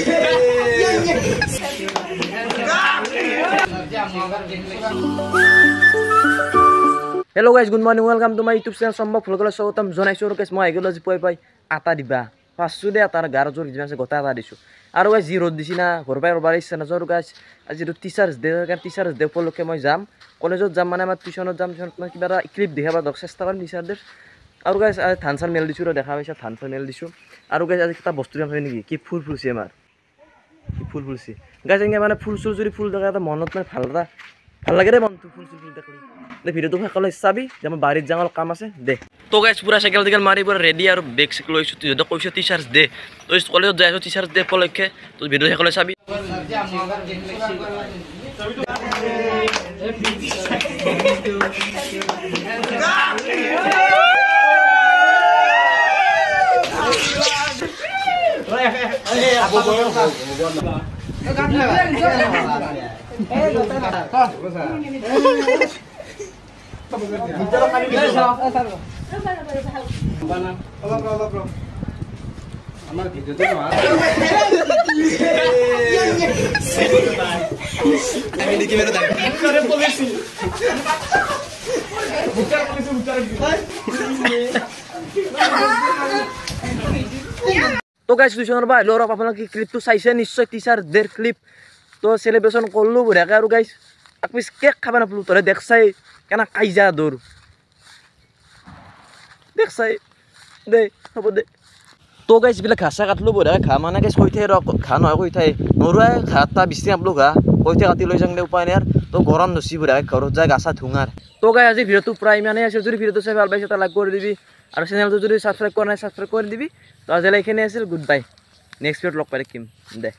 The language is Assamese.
Hello guys, good morning. Welcome to my YouTube channel. Sombok vlogলৈ স্বাগতম জনাইছো আৰু guys মই আইগলো আজি পাই আটা দিবা পাঁচশো দে আটাৰ 11 জোৰ যিমান আছে গোটা আটা দিছো আৰু guys জি ৰদ দিছি না ঘৰ পাই ৰবাৰ ইচ্ছা না জোৰ guys আজি টিচাৰ্স ডে কাৰণ টিচাৰ্স ডে উপলক্ষে মই যাম কলেজত যাম মানে আমাৰ টিউচনত যাম মই কিবা এটা ক্লিপ দেখাবা দক চেষ্টা কৰিম টিচাৰদেৰ আৰু guys আজি ধানচাল মেল দিছো দেখা পাইছা ধানচাল মেল দিছো আৰু guys আজি এটা বস্তু হয় নেকি কি ফুল ফুলছি আমাৰ কি ফুল ফুলছি guys এনে মানে ফুল চুল যদি ফুল দেখা এটা মনত মানে ভাল লাগে রে মনটো ফুল চুল দেখলি দে ভিডিওটো সকলো চাবি যে আমাৰ বাৰীত যাঙল কাম আছে দে তো গাইস পুরা সাইকেল দিকেল মারি পুরা রেডি আর বেগ সাইকেল লইছো তুই যদ কইছো টিচার্স ডে তো কলেজ যাইছো টিচার্স ডে উপলক্ষে তো ভিডিও সকলো চাবি আমার ভিডিওতে না আমি লিখে মেরে দাও করে বলেছি বুচার বলেছি বুচার তো গাইস টিউশনৰ ভাই লৰা আপোনাক কি ক্লিপটো চাইছে নিশ্চয় টিচাৰ দেৰ ক্লিপ তো সেলিব্ৰেশন কৰলো বঢ়িয়াকে আৰু গাইস আকপিস কেক খাবা না প্লু তৰে দেখছাই কেনা কাইজা দূর দেখছাই দে হ'ব দে তো গাইস বিলা ঘাসা কাটলো বঢ়িয়া খা মানে গাইস কইতে ৰ খা নহয় কইতে নৰুৱাই খাতা বিস্তি আপলো গা কইতে কাটি লৈ যাংলে উপায় নাই তো গৰম নসি বঢ়িয়া ঘৰত যায় গাছা ধুঙাৰ তো গাইস আজি ভিডিওটো প্ৰায় ইমানে আছে যদি ভিডিওটো চাই ভাল পাইছে তা লাইক কৰি দিবি আৰু চেনেলটো যদি সাবস্ক্ৰাইব কৰা নাই সাবস্ক্ৰাইব কৰি দিবি তো আজিলৈকে আছিল গুড বাই নেক্সট ভিডিওত লগ পাই থাকিম দে